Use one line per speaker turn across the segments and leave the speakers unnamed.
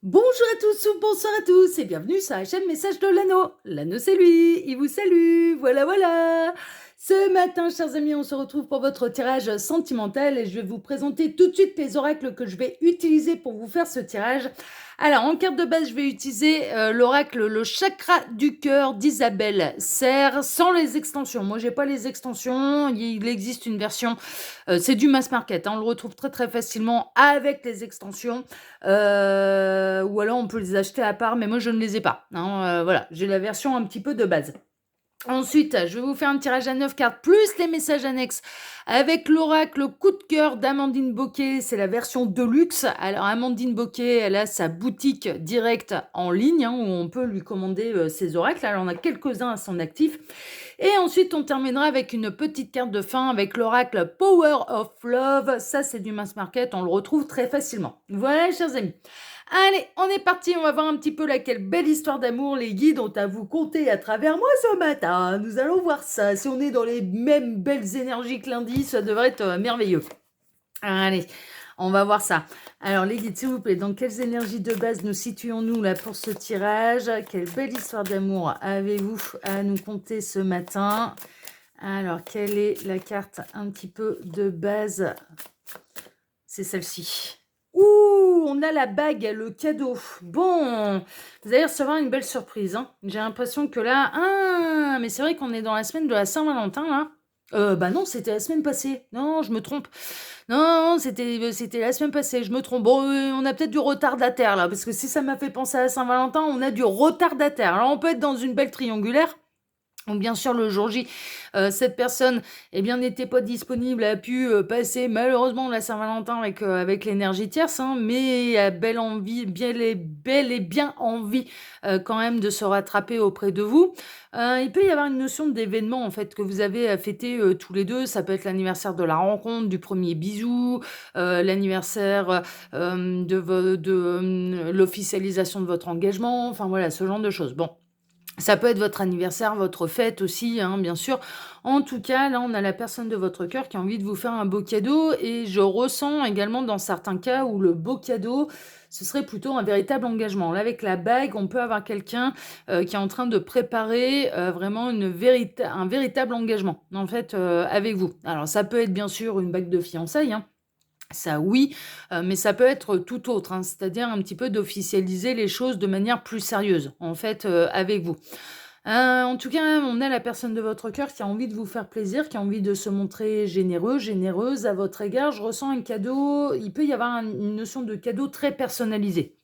Bonjour à tous ou bonsoir à tous et bienvenue sur la chaîne Message de l'Anneau. L'Anneau c'est lui, il vous salue, voilà. Ce matin, chers amis, on se retrouve pour votre tirage sentimental et je vais vous présenter tout de suite les oracles que je vais utiliser pour vous faire ce tirage. Alors, en carte de base, je vais utiliser l'oracle Le Chakra du Cœur d'Isabelle Serre sans les extensions. Moi, j'ai pas les extensions, il existe une version, c'est du mass market, hein, on le retrouve très facilement avec les extensions. Ou alors on peut les acheter à part, mais moi je ne les ai pas, hein, voilà, j'ai la version un petit peu de base. Ensuite, je vais vous faire un tirage à 9 cartes, plus les messages annexes, avec l'oracle coup de cœur d'Amandine Bocquet, c'est la version Deluxe. Alors Amandine Bocquet, elle a sa boutique directe en ligne, hein, où on peut lui commander ses oracles, elle en a quelques-uns à son actif. Et ensuite, on terminera avec une petite carte de fin avec l'oracle Power of Love. Ça, c'est du mass market, on le retrouve très facilement. Voilà, chers amis. Allez, on est parti, on va voir un petit peu laquelle belle histoire d'amour les guides ont à vous conter à travers moi ce matin. Nous allons voir ça. Si on est dans les mêmes belles énergies que lundi, ça devrait être merveilleux. Allez, on va voir ça. Alors les guides, s'il vous plaît, dans quelles énergies de base nous situons-nous là pour ce tirage? Quelle belle histoire d'amour avez-vous à nous conter ce matin? Alors, quelle est la carte un petit peu de base? C'est celle-ci. Ouh, on a la bague, le cadeau. Bon, vous allez recevoir une belle surprise, hein. J'ai l'impression que là... Ah, mais c'est vrai qu'on est dans la semaine de la Saint-Valentin, là. Bah non, c'était la semaine passée. Non, je me trompe. Non, c'était la semaine passée, je me trompe. Bon, on a peut-être du retardataire, là, parce que si ça m'a fait penser à la Saint-Valentin, on a du retardataire. Alors, on peut être dans une belle triangulaire. Donc bien sûr, le jour J, cette personne, eh bien, n'était pas disponible, a pu passer malheureusement la Saint-Valentin avec l'énergie tierce, hein, mais a bel et bien envie quand même de se rattraper auprès de vous. Il peut y avoir une notion d'événement en fait que vous avez à fêter tous les deux. Ça peut être l'anniversaire de la rencontre, du premier bisou, l'anniversaire de l'officialisation de votre engagement, enfin voilà, ce genre de choses. Bon. Ça peut être votre anniversaire, votre fête aussi, hein, bien sûr. En tout cas, là, on a la personne de votre cœur qui a envie de vous faire un beau cadeau. Et je ressens également dans certains cas où le beau cadeau, ce serait plutôt un véritable engagement. Là, avec la bague, on peut avoir quelqu'un qui est en train de préparer vraiment un véritable engagement, en fait, avec vous. Alors, ça peut être bien sûr une bague de fiançailles, hein. Ça oui, mais ça peut être tout autre, hein, c'est-à-dire un petit peu d'officialiser les choses de manière plus sérieuse, en fait, avec vous. En tout cas, on a la personne de votre cœur qui a envie de vous faire plaisir, qui a envie de se montrer généreux, généreuse à votre égard. Je ressens un cadeau, il peut y avoir une notion de cadeau très personnalisé.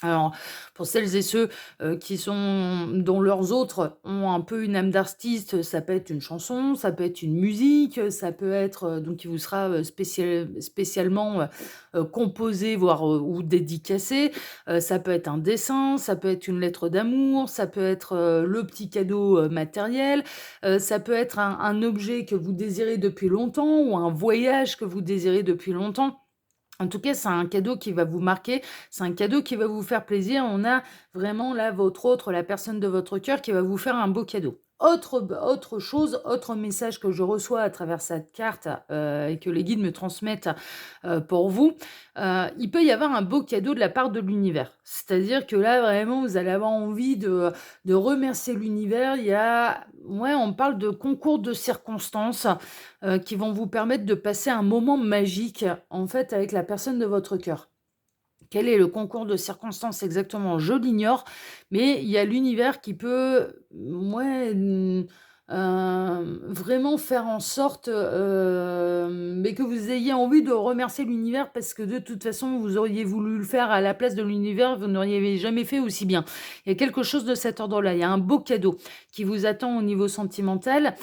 Alors, pour celles et ceux dont leurs autres ont un peu une âme d'artiste, ça peut être une chanson, ça peut être une musique, ça peut être donc qui vous sera spécialement composé, voire ou dédicacé. Ça peut être un dessin, ça peut être une lettre d'amour, ça peut être le petit cadeau matériel, ça peut être un objet que vous désirez depuis longtemps ou un voyage que vous désirez depuis longtemps. En tout cas, c'est un cadeau qui va vous marquer, c'est un cadeau qui va vous faire plaisir. On a vraiment là la personne de votre cœur qui va vous faire un beau cadeau. Autre chose, autre message que je reçois à travers cette carte et que les guides me transmettent pour vous, il peut y avoir un beau cadeau de la part de l'univers. C'est-à-dire que là, vraiment, vous allez avoir envie de remercier l'univers. On parle de concours de circonstances qui vont vous permettre de passer un moment magique, en fait, avec la personne de votre cœur. Quel est le concours de circonstances exactement? Je l'ignore, mais il y a l'univers qui peut, vraiment faire en sorte, mais que vous ayez envie de remercier l'univers parce que de toute façon, vous auriez voulu le faire à la place de l'univers, vous n'auriez jamais fait aussi bien. Il y a quelque chose de cet ordre-là, il y a un beau cadeau qui vous attend au niveau sentimental.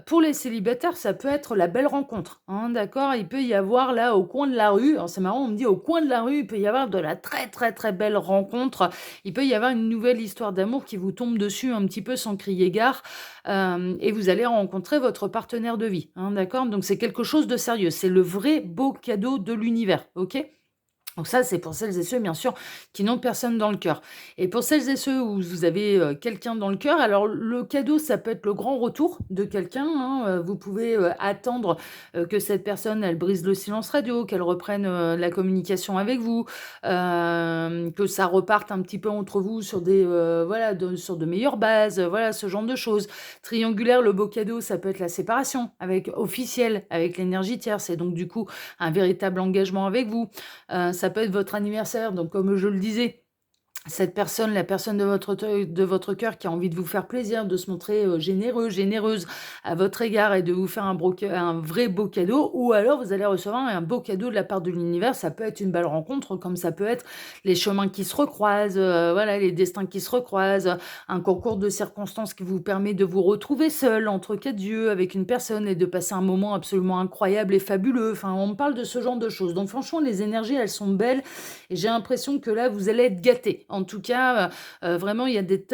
Pour les célibataires, ça peut être la belle rencontre, hein, d'accord? Il peut y avoir là au coin de la rue, alors c'est marrant, on me dit au coin de la rue, il peut y avoir de la très belle rencontre. Il peut y avoir une nouvelle histoire d'amour qui vous tombe dessus un petit peu sans crier gare, et vous allez rencontrer votre partenaire de vie, hein, d'accord? Donc c'est quelque chose de sérieux, c'est le vrai beau cadeau de l'univers, OK? Donc ça, c'est pour celles et ceux, bien sûr, qui n'ont personne dans le cœur. Et pour celles et ceux où vous avez quelqu'un dans le cœur, alors le cadeau, ça peut être le grand retour de quelqu'un, hein. Vous pouvez attendre que cette personne, elle brise le silence radio, qu'elle reprenne la communication avec vous, que ça reparte un petit peu entre vous sur des voilà, sur de meilleures bases, voilà, ce genre de choses. Triangulaire, le beau cadeau, ça peut être la séparation avec officiel, avec l'énergie tierce, et donc du coup un véritable engagement avec vous. Ça peut être votre anniversaire, donc comme je le disais, cette personne, la personne de votre cœur qui a envie de vous faire plaisir, de se montrer généreux, généreuse à votre égard et de vous faire un vrai beau cadeau, ou alors vous allez recevoir un beau cadeau de la part de l'univers. Ça peut être une belle rencontre, comme ça peut être les chemins qui se recroisent, voilà, les destins qui se recroisent, un concours de circonstances qui vous permet de vous retrouver seul entre quatre yeux avec une personne et de passer un moment absolument incroyable et fabuleux. Enfin, on me parle de ce genre de choses. Donc franchement, les énergies, elles sont belles et j'ai l'impression que là, vous allez être gâtés. En tout cas, vraiment, il y a des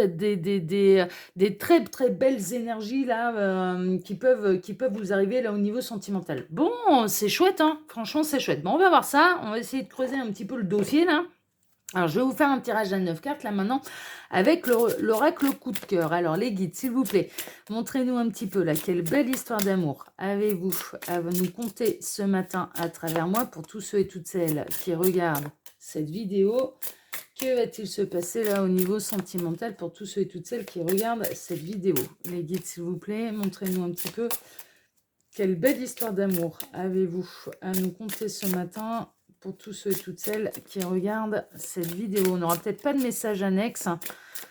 très très belles énergies là qui peuvent vous arriver là au niveau sentimental. Bon, c'est chouette, hein. Franchement, c'est chouette. Bon, on va voir ça. On va essayer de creuser un petit peu le dossier là. Alors, je vais vous faire un tirage à 9 cartes là maintenant avec l'oracle coup de cœur. Alors, les guides, s'il vous plaît, montrez-nous un petit peu là quelle belle histoire d'amour avez-vous à nous conter ce matin à travers moi pour tous ceux et toutes celles qui regardent cette vidéo. Que va-t-il se passer là au niveau sentimental pour tous ceux et toutes celles qui regardent cette vidéo? Les guides, s'il vous plaît, montrez-nous un petit peu quelle belle histoire d'amour avez-vous à nous conter ce matin pour tous ceux et toutes celles qui regardent cette vidéo. On n'aura peut-être pas de message annexe.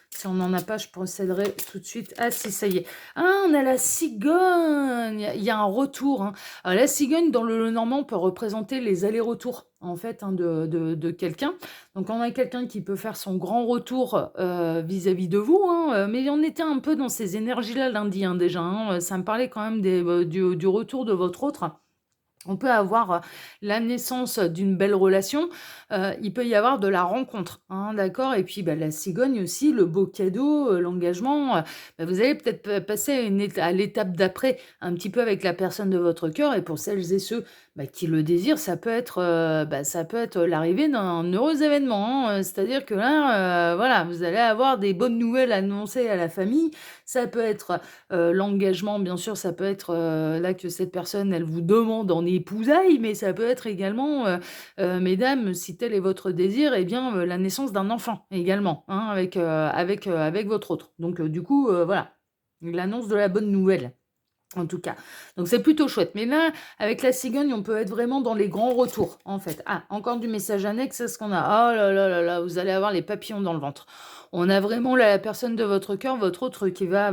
Si on n'en a pas, je procéderai tout de suite. Ah si, ça y est. Ah, on a la cigogne. Il y a un retour, hein. Alors, la cigogne, dans le normand, peut représenter les allers-retours, en fait, hein, de quelqu'un. Donc, on a quelqu'un qui peut faire son grand retour vis-à-vis de vous, hein, mais on était un peu dans ces énergies-là lundi, hein, déjà, hein. Ça me parlait quand même du retour de votre autre. On peut avoir la naissance d'une belle relation, il peut y avoir de la rencontre, hein, d'accord? Et puis, bah, la cigogne aussi, le beau cadeau, l'engagement, bah, vous allez peut-être passer à l'étape d'après, un petit peu avec la personne de votre cœur. Et pour celles et ceux bah, qui le désirent, ça peut être l'arrivée d'un heureux événement, hein. C'est-à-dire que là, voilà, vous allez avoir des bonnes nouvelles à annoncer à la famille. Ça peut être l'engagement, bien sûr, ça peut être là que cette personne, elle vous demande en épousailles, mais ça peut être également, mesdames, si tel est votre désir, eh bien, la naissance d'un enfant également, hein, avec votre autre. Donc, du coup, voilà, l'annonce de la bonne nouvelle. En tout cas, donc c'est plutôt chouette. Mais là, avec la cigogne, on peut être vraiment dans les grands retours, en fait. Ah, encore du message annexe, c'est ce qu'on a. Oh là là là là, vous allez avoir les papillons dans le ventre. On a vraiment la personne de votre cœur, votre autre qui va.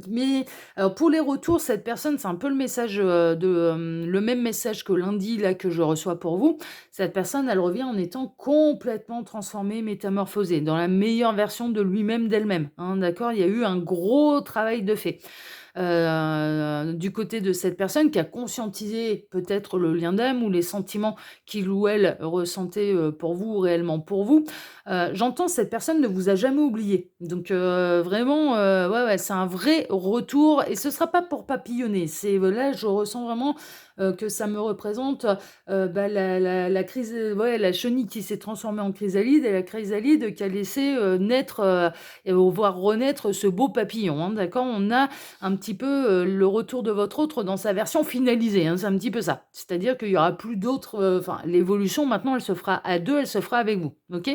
Mais alors pour les retours, cette personne, c'est un peu le message le même message que lundi là que je reçois pour vous. Cette personne, elle revient en étant complètement transformée, métamorphosée, dans la meilleure version de lui-même, d'elle-même, hein, d'accord? Il y a eu un gros travail de fait. Du côté de cette personne qui a conscientisé peut-être le lien d'âme ou les sentiments qu'il ou elle ressentait pour vous, réellement pour vous. J'entends cette personne ne vous a jamais oublié. Donc vraiment, ouais, ouais, c'est un vrai retour et ce sera pas pour papillonner. C'est là, je ressens vraiment que ça me représente bah, la crise, ouais, la chenille qui s'est transformée en chrysalide et la chrysalide qui a laissé naître et voir renaître ce beau papillon, hein, d'accord? On a un petit peu le retour de votre autre dans sa version finalisée, hein, c'est un petit peu ça. C'est-à-dire qu'il y aura plus d'autres, enfin, l'évolution maintenant, elle se fera à deux, elle se fera avec vous, ok?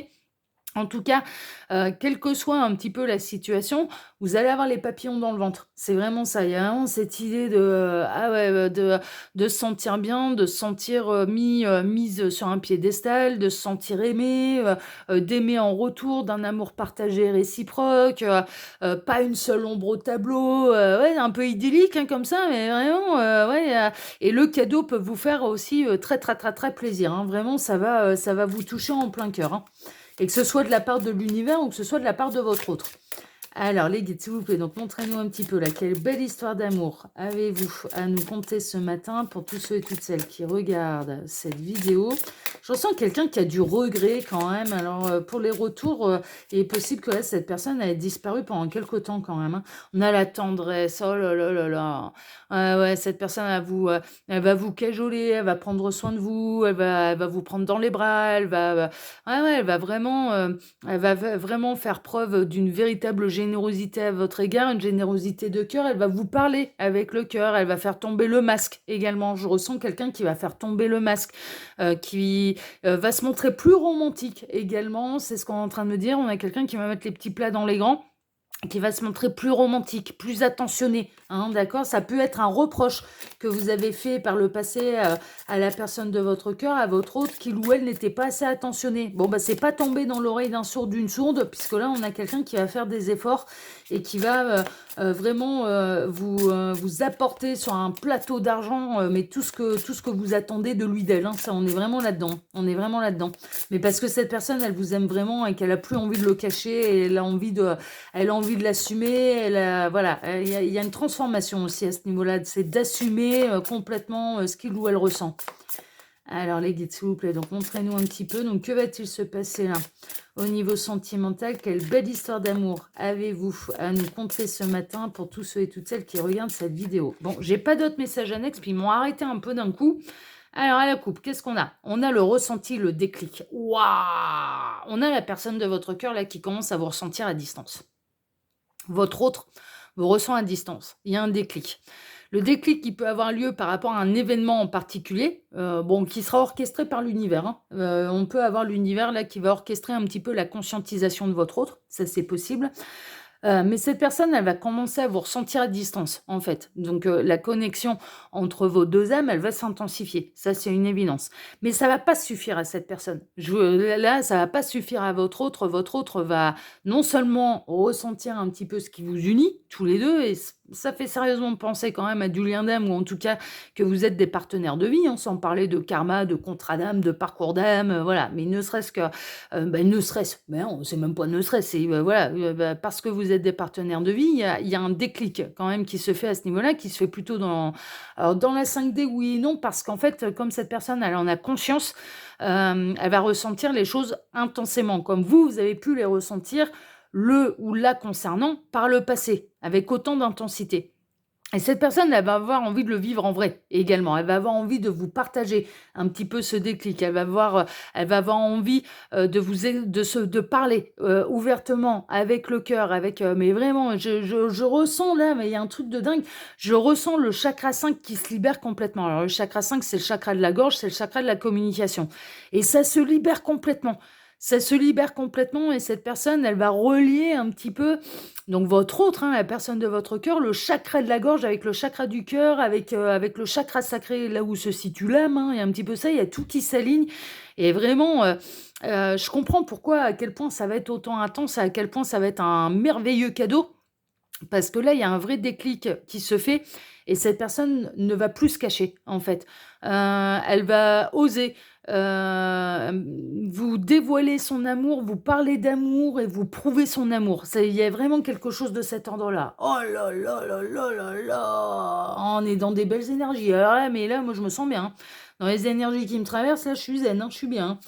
En tout cas, quelle que soit un petit peu la situation, vous allez avoir les papillons dans le ventre. C'est vraiment ça. Il y a vraiment cette idée de, ah ouais, de se sentir bien, de se sentir mise sur un piédestal, de se sentir aimé, d'aimer en retour, d'un amour partagé réciproque, pas une seule ombre au tableau, ouais, un peu idyllique, hein, comme ça, mais vraiment, ouais. Et le cadeau peut vous faire aussi très, très, très, très plaisir, hein. Vraiment, ça va vous toucher en plein cœur, hein. Et que ce soit de la part de l'univers ou que ce soit de la part de votre autre. Alors, les guides, s'il vous plaît, donc montrez-nous un petit peu là, quelle belle histoire d'amour avez-vous à nous conter ce matin pour tous ceux et toutes celles qui regardent cette vidéo. Je ressens quelqu'un qui a du regret quand même. Alors, pour les retours, il est possible que là, cette personne ait disparu pendant quelque temps quand même, hein. On a la tendresse, oh là là là là. Ouais, cette personne, elle va vous cajoler, elle va prendre soin de vous, elle va vous prendre dans les bras, ouais, elle va vraiment faire preuve d'une véritable générosité à votre égard, une générosité de cœur. Elle va vous parler avec le cœur, elle va faire tomber le masque également. Je ressens quelqu'un qui va faire tomber le masque, qui va se montrer plus romantique également. C'est ce qu'on est en train de me dire. On a quelqu'un qui va mettre les petits plats dans les grands, qui va se montrer plus romantique, plus attentionné, hein, d'accord? Ça peut être un reproche que vous avez fait par le passé à la personne de votre cœur, à votre autre, qu'il ou elle n'était pas assez attentionné. Bon, bah, c'est pas tombé dans l'oreille d'un sourd, d'une sourde, puisque là, on a quelqu'un qui va faire des efforts et qui va vraiment vous apporter sur un plateau d'argent, mais tout ce que vous attendez de lui, d'elle, hein, ça, on est vraiment là-dedans. On est vraiment là-dedans. Mais parce que cette personne, elle vous aime vraiment et qu'elle a plus envie de le cacher, et elle a envie de l'assumer. Voilà, il y a une transformation aussi à ce niveau-là. C'est d'assumer complètement ce qu'il ou elle ressent. Alors les guides, s'il vous plaît, donc montrez-nous un petit peu. Donc que va-t-il se passer là au niveau sentimental? Quelle belle histoire d'amour avez-vous à nous conter ce matin pour tous ceux et toutes celles qui regardent cette vidéo? Bon, j'ai pas d'autres messages annexes, puis ils m'ont arrêté un peu d'un coup. Alors, à la coupe, qu'est-ce qu'on a? On a le ressenti, le déclic. Waouh! On a la personne de votre cœur là qui commence à vous ressentir à distance. Votre autre vous ressent à distance. Il y a un déclic. Le déclic qui peut avoir lieu par rapport à un événement en particulier, qui sera orchestré par l'univers, hein. On peut avoir l'univers là qui va orchestrer un petit peu la conscientisation de votre autre, ça c'est possible. Mais cette personne, elle va commencer à vous ressentir à distance, en fait. Donc, la connexion entre vos 2 âmes, elle va s'intensifier. Ça, c'est une évidence. Mais ça va pas suffire à cette personne. Là, ça va pas suffire à votre autre. Votre autre va non seulement ressentir un petit peu ce qui vous unit, tous les 2, et ça fait sérieusement penser quand même à du lien d'âme, ou en tout cas que vous êtes des partenaires de vie, hein, sans parler de karma, de contrat d'âme, de parcours d'âme, voilà. Mais ne serait-ce que ne serait-ce, mais non, c'est même pas ne serait-ce, c'est voilà, parce que vous êtes des partenaires de vie, il y a un déclic quand même qui se fait à ce niveau-là, qui se fait plutôt alors dans la 5D, oui et non, parce qu'en fait, comme cette personne, elle en a conscience, elle va ressentir les choses intensément, comme vous avez pu les ressentir, le ou la concernant, par le passé, avec autant d'intensité. Et cette personne, elle va avoir envie de le vivre en vrai également. Elle va avoir envie de vous partager un petit peu ce déclic. Elle va avoir envie de parler ouvertement avec le cœur, mais vraiment, je ressens là, mais il y a un truc de dingue. Je ressens le chakra 5 qui se libère complètement. Alors le chakra 5, c'est le chakra de la gorge, c'est le chakra de la communication. Et ça se libère complètement. Ça se libère complètement et cette personne, elle va relier un petit peu, donc votre autre, hein, la personne de votre cœur, le chakra de la gorge avec le chakra du cœur, avec le chakra sacré, là où se situe l'âme, hein, il y a un petit peu ça, il y a tout qui s'aligne. Et vraiment, je comprends pourquoi, à quel point ça va être autant intense, à quel point ça va être un merveilleux cadeau. Parce que là, il y a un vrai déclic qui se fait et cette personne ne va plus se cacher, en fait. Elle va oser vous dévoiler son amour, vous parler d'amour et vous prouver son amour. Il y a vraiment quelque chose de cet ordre-là. Oh là là là là là là! On est dans des belles énergies. Alors là, mais là, moi, je me sens bien, hein. Dans les énergies qui me traversent, là, je suis zen, hein, je suis bien, hein.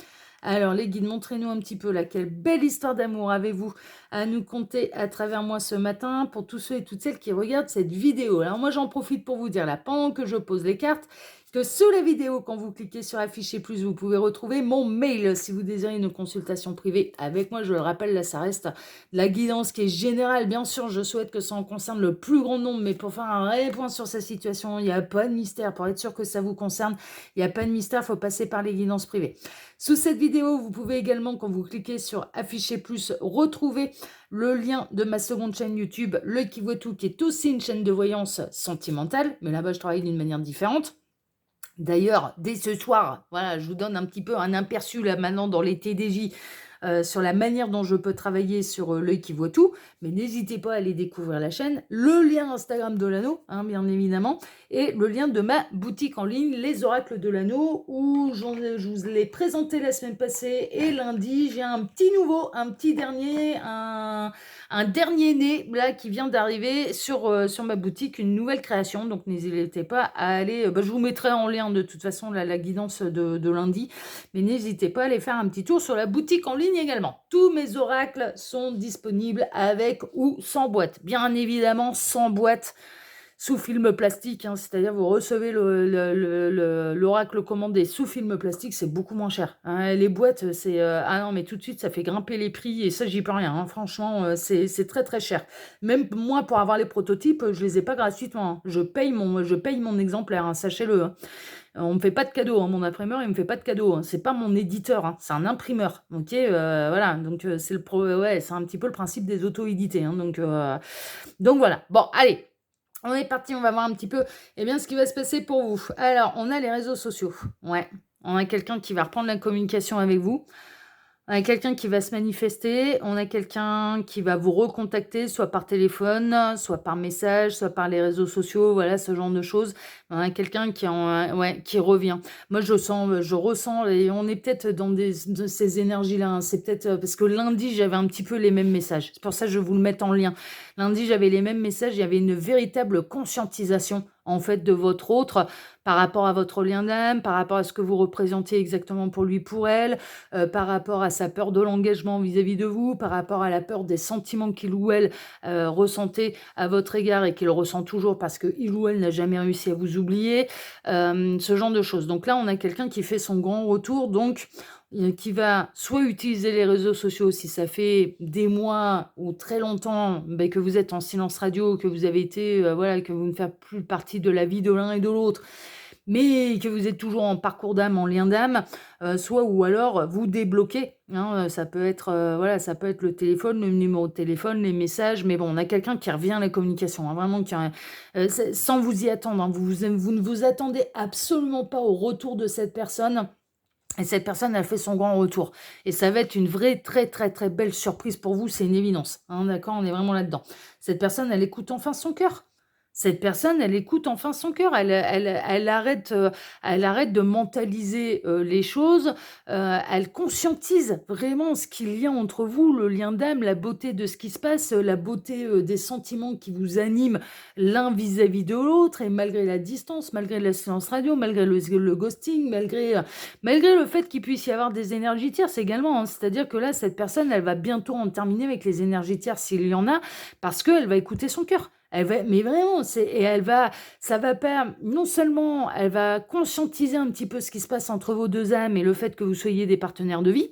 Alors, les guides, montrez-nous un petit peu là, quelle belle histoire d'amour avez-vous à nous conter à travers moi ce matin pour tous ceux et toutes celles qui regardent cette vidéo. Alors, moi, j'en profite pour vous dire là, pendant que je pose les cartes, que sous la vidéo, quand vous cliquez sur afficher plus, vous pouvez retrouver mon mail si vous désirez une consultation privée avec moi. Je le rappelle, là, ça reste de la guidance qui est générale. Bien sûr, je souhaite que ça en concerne le plus grand nombre, mais pour faire un réel point sur sa situation, il n'y a pas de mystère. Pour être sûr que ça vous concerne, il n'y a pas de mystère, il faut passer par les guidances privées. Sous cette vidéo, vous pouvez également, quand vous cliquez sur afficher plus, retrouver le lien de ma seconde chaîne YouTube, L'Œil qui voit tout, qui est aussi une chaîne de voyance sentimentale, mais là-bas, je travaille d'une manière différente. D'ailleurs, dès ce soir, voilà, je vous donne un petit peu un aperçu là maintenant dans les TDJ. sur la manière dont je peux travailler sur l'œil qui voit tout, mais n'hésitez pas à aller découvrir la chaîne, le lien Instagram de l'anneau, hein, bien évidemment, et le lien de ma boutique en ligne, les oracles de l'anneau, où je vous l'ai présenté la semaine passée, et lundi, j'ai un petit nouveau, un petit dernier, un dernier né là qui vient d'arriver sur ma boutique, une nouvelle création, donc n'hésitez pas à aller, je vous mettrai en lien de toute façon la guidance de lundi, mais n'hésitez pas à aller faire un petit tour sur la boutique en ligne également. Tous mes oracles sont disponibles avec ou sans boîte, bien évidemment sans boîte, sous film plastique, hein, c'est-à-dire vous recevez l'oracle commandé sous film plastique, c'est beaucoup moins cher. Hein, les boîtes, c'est... ah non, mais tout de suite, ça fait grimper les prix, et ça, j'y peux rien. Hein, franchement, c'est très très cher. Même moi, pour avoir les prototypes, je les ai pas gratuitement. Hein. Je paye mon exemplaire, hein, sachez-le. Hein. On me fait pas de cadeau, hein, mon imprimeur, il me fait pas de cadeau. Hein. C'est pas mon éditeur, hein, c'est un imprimeur. Ok, voilà. Donc c'est un petit peu le principe des auto-édités. Hein, donc voilà. Bon, allez. On est parti, on va voir un petit peu ce qui va se passer pour vous. Alors, on a les réseaux sociaux. Ouais, on a quelqu'un qui va reprendre la communication avec vous. On a quelqu'un qui va se manifester. On a quelqu'un qui va vous recontacter, soit par téléphone, soit par message, soit par les réseaux sociaux, voilà, ce genre de choses. On a quelqu'un qui revient. Moi, je ressens, et on est peut-être dans de ces énergies-là. Hein. C'est peut-être parce que lundi, j'avais un petit peu les mêmes messages. C'est pour ça que je vais vous le mettre en lien. Lundi, j'avais les mêmes messages. Il y avait une véritable conscientisation, en fait, de votre autre par rapport à votre lien d'âme, par rapport à ce que vous représentez exactement pour lui, pour elle, par rapport à sa peur de l'engagement vis-à-vis de vous, par rapport à la peur des sentiments qu'il ou elle ressentait à votre égard et qu'il ressent toujours parce qu'il ou elle n'a jamais réussi à vous oublier, ce genre de choses. Donc là, on a quelqu'un qui fait son grand retour, donc qui va soit utiliser les réseaux sociaux si ça fait des mois ou très longtemps que vous êtes en silence radio, que vous avez été, que vous ne faites plus partie de la vie de l'un et de l'autre, mais que vous êtes toujours en parcours d'âme, en lien d'âme, soit ou alors vous débloquez. Hein, ça peut être le téléphone, le numéro de téléphone, les messages, mais bon, on a quelqu'un qui revient à la communication, hein, vraiment, sans vous y attendre. Hein, vous ne vous attendez absolument pas au retour de cette personne. Et cette personne, elle fait son grand retour. Et ça va être une vraie, très, très, très belle surprise pour vous, c'est une évidence. Hein, d'accord, on est vraiment là-dedans. Cette personne, elle écoute enfin son cœur. Cette personne, elle écoute enfin son cœur. Elle arrête de mentaliser les choses. Elle conscientise vraiment ce qu'il y a entre vous, le lien d'âme, la beauté de ce qui se passe, la beauté des sentiments qui vous animent l'un vis-à-vis de l'autre. Et malgré la distance, malgré la silence radio, malgré le ghosting, malgré le fait qu'il puisse y avoir des énergies tierces également. Hein. C'est-à-dire que là, cette personne, elle va bientôt en terminer avec les énergies tierces s'il y en a, parce qu'elle va écouter son cœur. Mais vraiment, ça va pas, non seulement elle va conscientiser un petit peu ce qui se passe entre vos deux âmes et le fait que vous soyez des partenaires de vie,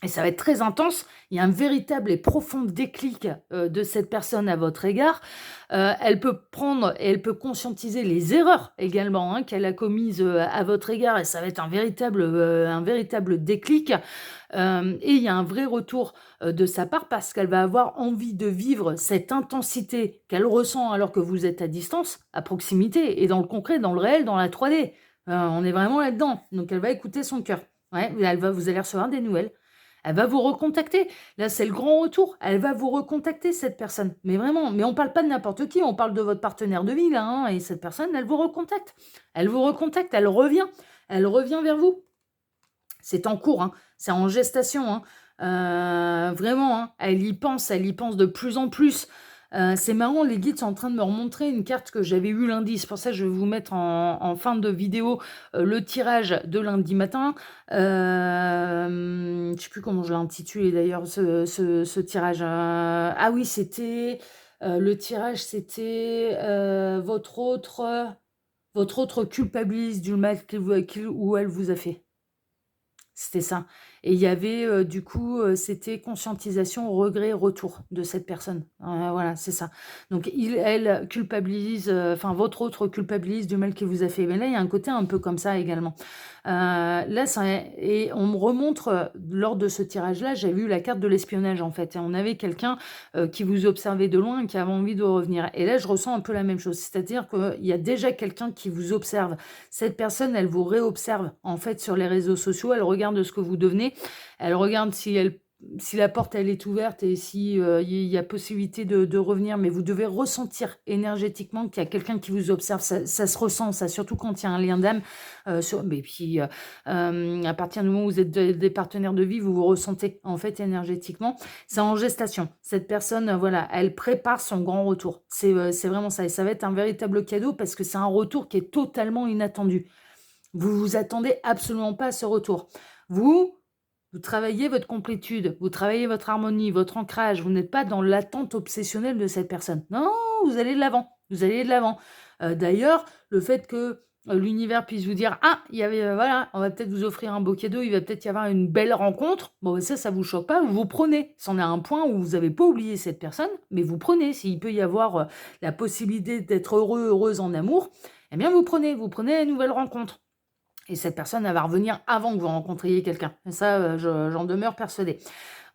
et ça va être très intense. Il y a un véritable et profond déclic de cette personne à votre égard. Elle peut prendre et elle peut conscientiser les erreurs également qu'elle a commises à votre égard, et ça va être un véritable déclic. Et il y a un vrai retour de sa part parce qu'elle va avoir envie de vivre cette intensité qu'elle ressent alors que vous êtes à distance, à proximité, et dans le concret, dans le réel, dans la 3D. On est vraiment là-dedans. Donc elle va écouter son cœur. Ouais, vous allez recevoir des nouvelles. Elle va vous recontacter. Là, c'est le grand retour. Elle va vous recontacter, cette personne. Mais vraiment, mais on parle pas de n'importe qui, on parle de votre partenaire de vie, là. Hein, et cette personne, elle vous recontacte. Elle vous recontacte, elle revient. Elle revient vers vous. C'est en cours, hein, c'est en gestation. Hein. Vraiment, hein, elle y pense de plus en plus. C'est marrant, les guides sont en train de me remontrer une carte que j'avais eue lundi. C'est pour ça que je vais vous mettre en fin de vidéo le tirage de lundi matin. Je ne sais plus comment je l'ai intitulé d'ailleurs, ce tirage. Ah oui, c'était... le tirage, c'était votre autre culpabilise du mal qu'il ou elle vous a fait. C'était ça. Et il y avait, du coup, c'était conscientisation, regret, retour de cette personne. Voilà, c'est ça. Donc elle culpabilise, votre autre culpabilise du mal qu'il vous a fait. Mais là, il y a un côté un peu comme ça également. Là, et on me remontre, lors de ce tirage-là, j'avais eu la carte de l'espionnage, en fait. Et on avait quelqu'un qui vous observait de loin et qui avait envie de revenir. Et là, je ressens un peu la même chose. C'est-à-dire qu'il y a déjà quelqu'un qui vous observe. Cette personne, elle vous réobserve, en fait, sur les réseaux sociaux. Elle regarde ce que vous devenez. Elle regarde si elle si la porte elle est ouverte et si, il y a possibilité de revenir, mais vous devez ressentir énergétiquement qu'il y a quelqu'un qui vous observe. Ça se ressent ça, surtout quand il y a un lien d'âme, mais puis, à partir du moment où vous êtes des partenaires de vie, vous vous ressentez, en fait, énergétiquement. C'est en gestation. Cette personne, voilà, elle prépare son grand retour. C'est vraiment ça et ça va être un véritable cadeau parce que c'est un retour qui est totalement inattendu. Vous vous attendez absolument pas à ce retour. Vous, vous travaillez votre complétude, vous travaillez votre harmonie, votre ancrage. Vous n'êtes pas dans l'attente obsessionnelle de cette personne. Non, vous allez de l'avant. Vous allez de l'avant. D'ailleurs, le fait que l'univers puisse vous dire ah, il y avait voilà, on va peut-être vous offrir un beau cadeau, il va peut-être y avoir une belle rencontre. Bon, ça vous choque pas, vous prenez. C'en est un point où vous n'avez pas oublié cette personne, mais vous prenez. S'il peut y avoir la possibilité d'être heureux, heureuse en amour, eh bien vous prenez la nouvelle rencontre. Et cette personne, elle va revenir avant que vous rencontriez quelqu'un. Et ça, j'en demeure persuadée.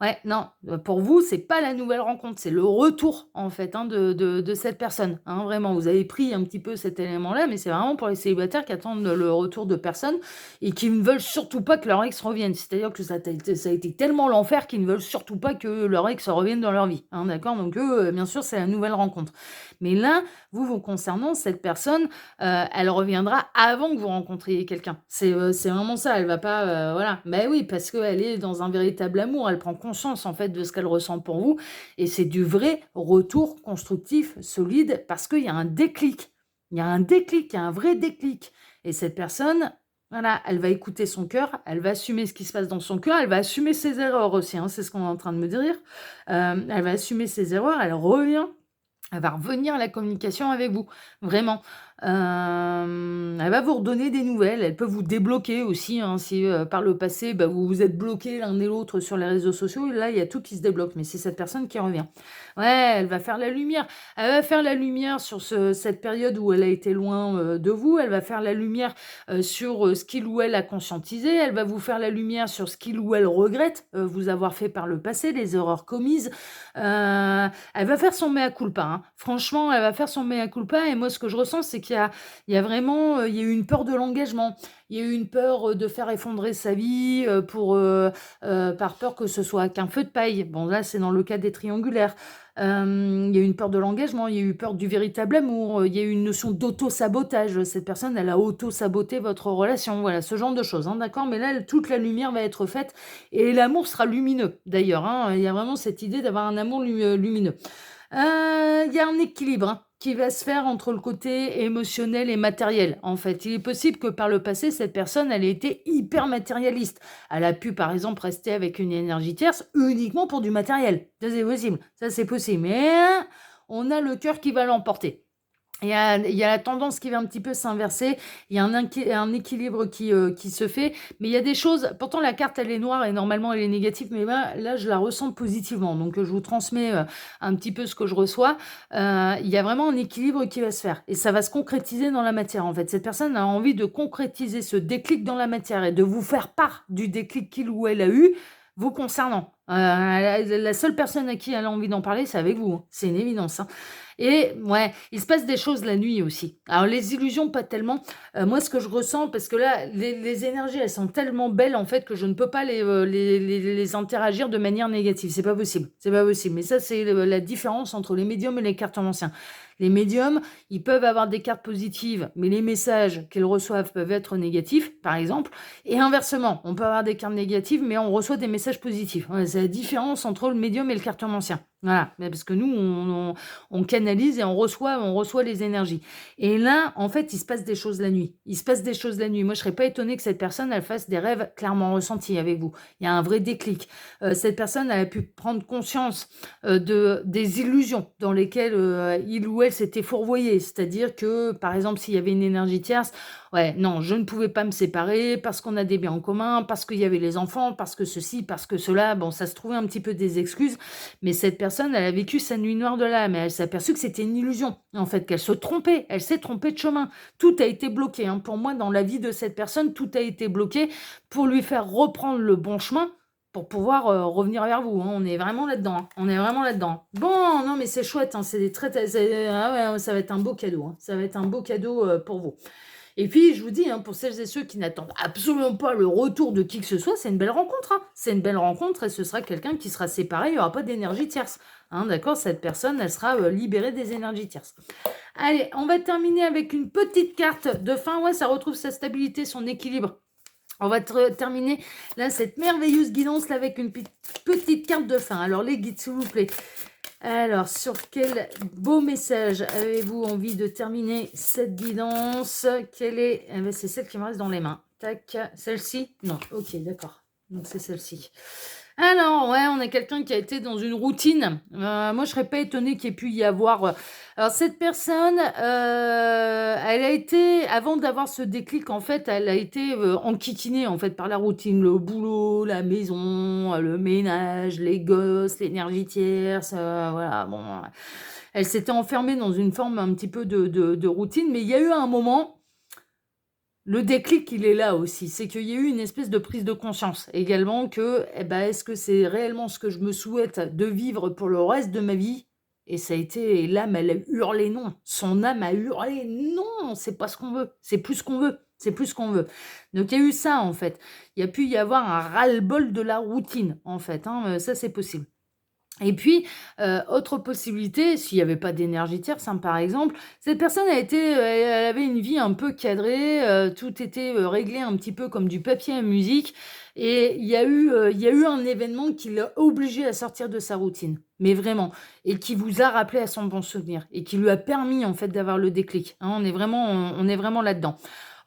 Ouais, non, pour vous, c'est pas la nouvelle rencontre, c'est le retour, en fait, hein, de cette personne. Hein, vraiment, vous avez pris un petit peu cet élément-là, mais c'est vraiment pour les célibataires qui attendent le retour de personnes et qui ne veulent surtout pas que leur ex revienne. C'est-à-dire que ça a été tellement l'enfer qu'ils ne veulent surtout pas que leur ex revienne dans leur vie. Hein, d'accord? Donc eux, bien sûr, c'est la nouvelle rencontre. Mais là, vous concernant, cette personne, elle reviendra avant que vous rencontriez quelqu'un. C'est vraiment ça, elle va pas, voilà. Mais oui, parce qu'elle est dans un véritable amour, elle prend conscience en fait de ce qu'elle ressent pour vous, et c'est du vrai retour constructif, solide, parce qu'il y a un déclic. Il y a un déclic, il y a un vrai déclic. Et cette personne, voilà, elle va écouter son cœur, elle va assumer ce qui se passe dans son cœur, elle va assumer ses erreurs aussi, hein, c'est ce qu'on est en train de me dire. Elle va assumer ses erreurs, elle va revenir à la communication avec vous, vraiment. Elle va vous redonner des nouvelles, elle peut vous débloquer aussi, hein, si, par le passé, bah, vous vous êtes bloqués l'un et l'autre sur les réseaux sociaux, et là, il y a tout qui se débloque, mais c'est cette personne qui revient. Ouais, elle va faire la lumière. Elle va faire la lumière sur cette période où elle a été loin, de vous, elle va faire la lumière, sur, ce qu'il ou elle a conscientisé, elle va vous faire la lumière sur ce qu'il ou elle regrette, vous avoir fait par le passé, les erreurs commises. Elle va faire son mea culpa, hein. Franchement, elle va faire son mea culpa et moi, ce que je ressens, c'est qu'il y a vraiment, il y a eu une peur de l'engagement. Il y a eu une peur, de faire effondrer sa vie, par peur que ce soit qu'un feu de paille. Bon, là, c'est dans le cas des triangulaires. Il y a eu une peur de l'engagement, il y a eu peur du véritable amour, il y a eu une notion d'auto-sabotage. Cette personne, elle a auto-saboté votre relation. Voilà, ce genre de choses, hein, d'accord? Mais là, toute la lumière va être faite et l'amour sera lumineux, d'ailleurs, hein. Il y a vraiment cette idée d'avoir un amour lumineux. Il y a un équilibre, hein, qui va se faire entre le côté émotionnel et matériel, en fait. Il est possible que par le passé, cette personne, elle ait été hyper matérialiste. Elle a pu, par exemple, rester avec une énergie tierce uniquement pour du matériel. Ça, c'est possible. Ça, c'est possible. Mais on a le cœur qui va l'emporter. Il y a la tendance qui va un petit peu s'inverser, il y a un équilibre qui se fait, mais il y a des choses, pourtant la carte elle est noire et normalement elle est négative, mais là je la ressens positivement, donc je vous transmets un petit peu ce que je reçois. Il y a vraiment un équilibre qui va se faire, et ça va se concrétiser dans la matière en fait. Cette personne a envie de concrétiser ce déclic dans la matière et de vous faire part du déclic qu'il ou elle a eu, vous concernant. La seule personne à qui elle a envie d'en parler, c'est avec vous, hein. C'est une évidence, hein. Et ouais, il se passe des choses la nuit aussi. Alors les illusions, pas tellement. Moi, ce que je ressens, parce que là, les énergies, elles sont tellement belles en fait que je ne peux pas les interagir de manière négative. C'est pas possible. C'est pas possible. Mais ça, c'est la différence entre les médiums et les cartomanciens. Les médiums, ils peuvent avoir des cartes positives, mais les messages qu'ils reçoivent peuvent être négatifs, par exemple. Et inversement, on peut avoir des cartes négatives, mais on reçoit des messages positifs. Ouais, c'est la différence entre le médium et le cartomancien. Voilà, parce que nous, on canalise et on reçoit les énergies. Et là, en fait, il se passe des choses la nuit. Il se passe des choses la nuit. Moi, je serais pas étonnée que cette personne, elle fasse des rêves clairement ressentis avec vous. Il y a un vrai déclic. Cette personne, elle a pu prendre conscience des illusions dans lesquelles il ou elle s'était fourvoyé. C'est-à-dire que, par exemple, s'il y avait une énergie tierce, ouais, non, je ne pouvais pas me séparer parce qu'on a des biens en commun, parce qu'il y avait les enfants, parce que ceci, parce que cela. Bon, ça se trouvait un petit peu des excuses, mais cette personne, elle a vécu sa nuit noire de l'âme, et elle s'est aperçue que c'était une illusion, en fait, qu'elle se trompait, elle s'est trompée de chemin. Tout a été bloqué, hein. Pour moi, dans la vie de cette personne, tout a été bloqué pour lui faire reprendre le bon chemin, pour pouvoir revenir vers vous, hein. On est vraiment là-dedans, hein. On est vraiment là-dedans. Bon, non, mais c'est chouette, hein. C'est des très, ah ouais, ça va être un beau cadeau, hein. Ça va être un beau cadeau pour vous. Et puis, je vous dis, pour celles et ceux qui n'attendent absolument pas le retour de qui que ce soit, c'est une belle rencontre. C'est une belle rencontre et ce sera quelqu'un qui sera séparé, il n'y aura pas d'énergie tierce. D'accord, cette personne, elle sera libérée des énergies tierces. Allez, on va terminer avec une petite carte de fin. Ouais, ça retrouve sa stabilité, son équilibre. On va terminer là cette merveilleuse guidance là, avec une petite carte de fin. Alors les guides, s'il vous plaît. Alors, sur quel beau message avez-vous envie de terminer cette guidance? Quelle est... c'est celle qui me reste dans les mains. Tac, celle-ci? Non, ok, d'accord. Donc c'est celle-ci. Alors, ouais, on a quelqu'un qui a été dans une routine. Moi, je serais pas étonnée qu'il y ait pu y avoir... Alors, cette personne, elle a été, avant d'avoir ce déclic, en fait, elle a été enquiquinée, en fait, par la routine. Le boulot, la maison, le ménage, les gosses, l'énergie tierce, voilà, bon... Elle s'était enfermée dans une forme un petit peu de routine, mais il y a eu un moment... Le déclic, il est là aussi. C'est qu'il y a eu une espèce de prise de conscience également que, est-ce que c'est réellement ce que je me souhaite de vivre pour le reste de ma vie? Et ça a été, l'âme, elle a hurlé non. Son âme a hurlé non, c'est pas ce qu'on veut. C'est plus ce qu'on veut. C'est plus ce qu'on veut. Donc, il y a eu ça, en fait. Il y a pu y avoir un ras-le-bol de la routine, en fait. Ça, c'est possible. Et puis, autre possibilité, s'il n'y avait pas d'énergie tierce, par exemple, cette personne elle avait une vie un peu cadrée, tout était réglé un petit peu comme du papier à musique, et il y a eu un événement qui l'a obligé à sortir de sa routine, mais vraiment, et qui vous a rappelé à son bon souvenir, et qui lui a permis en fait d'avoir le déclic. On est vraiment là-dedans.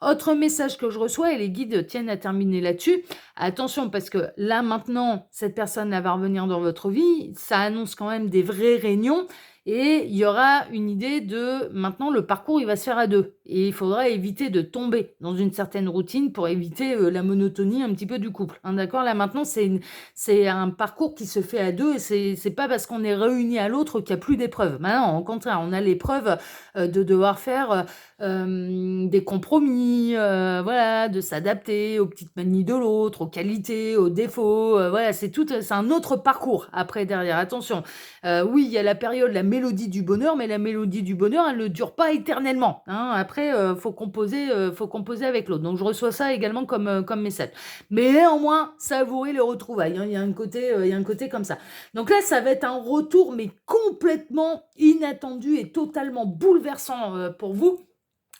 Autre message que je reçois, et les guides tiennent à terminer là-dessus. Attention, parce que là, maintenant, cette personne va revenir dans votre vie. Ça annonce quand même des vraies réunions. Et il y aura une idée de, maintenant, le parcours, il va se faire à deux. Et il faudra éviter de tomber dans une certaine routine pour éviter la monotonie un petit peu du couple. D'accord? Là, maintenant, c'est un parcours qui se fait à deux. Et c'est pas parce qu'on est réunis à l'autre qu'il n'y a plus d'épreuves. Maintenant, au contraire, on a l'épreuve de devoir faire des compromis, voilà, de s'adapter aux petites manies de l'autre, aux qualités, aux défauts. Voilà, c'est un autre parcours après derrière. Attention, oui, il y a la période, la mélodie du bonheur, mais la mélodie du bonheur, elle ne dure pas éternellement. Après, faut composer avec l'autre. Donc, je reçois ça également comme message. Mais néanmoins, savourer les retrouvailles. Il y a un côté comme ça. Donc là, ça va être un retour, mais complètement inattendu et totalement bouleversant pour vous,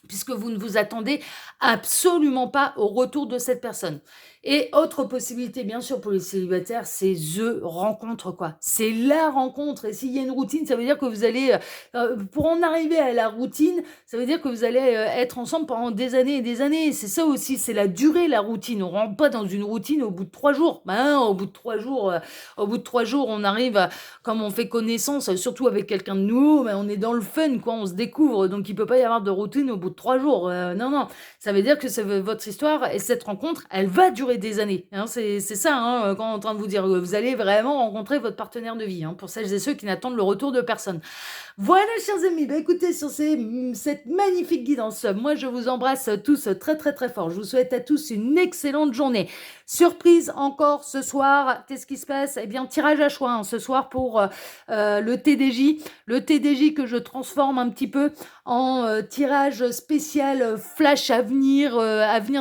puisque vous ne vous attendez absolument pas au retour de cette personne. Et autre possibilité, bien sûr, pour les célibataires, c'est the rencontre, quoi. C'est la rencontre. Et s'il y a une routine, ça veut dire que vous allez, pour en arriver à la routine, ça veut dire que vous allez être ensemble pendant des années et des années. C'est ça aussi, c'est la durée, la routine. On rentre pas dans une routine au bout de 3 jours. Au bout de 3 jours, on arrive, comme on fait connaissance, surtout avec quelqu'un de nouveau, on est dans le fun, quoi. On se découvre. Donc, il peut pas y avoir de routine au bout de 3 jours. Non. Ça veut dire que c'est votre histoire et cette rencontre, elle va durer des années. C'est ça, quand on est en train de vous dire, vous allez vraiment rencontrer votre partenaire de vie, pour celles et ceux qui n'attendent le retour de personne. Voilà, chers amis, écoutez, sur cette magnifique guidance, moi je vous embrasse tous très très très fort. Je vous souhaite à tous une excellente journée. Surprise encore ce soir, qu'est-ce qui se passe? Eh bien, tirage à choix ce soir pour le TDJ. Le TDJ que je transforme un petit peu en tirage spécial flash avenir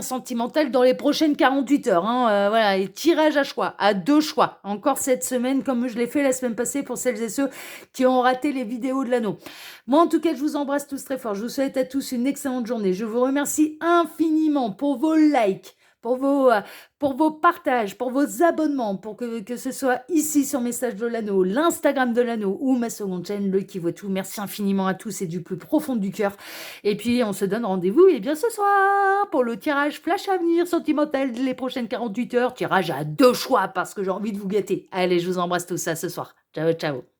sentimental dans les prochaines 48 heures. Voilà, et tirage à choix, à 2 choix. Encore cette semaine, comme je l'ai fait la semaine passée pour celles et ceux qui ont raté les vidéos de l'anneau. Moi, en tout cas, je vous embrasse tous très fort. Je vous souhaite à tous une excellente journée. Je vous remercie infiniment pour vos likes, pour vos partages, pour vos abonnements, pour que ce soit ici sur Message de l'Anneau, l'Instagram de l'Anneau ou ma seconde chaîne, le qui voit tout. Merci infiniment à tous et du plus profond du cœur. Et puis, on se donne rendez-vous bien ce soir pour le tirage flash avenir sentimental les prochaines 48 heures. Tirage à 2 choix parce que j'ai envie de vous gâter. Allez, je vous embrasse tous à ce soir. Ciao, ciao.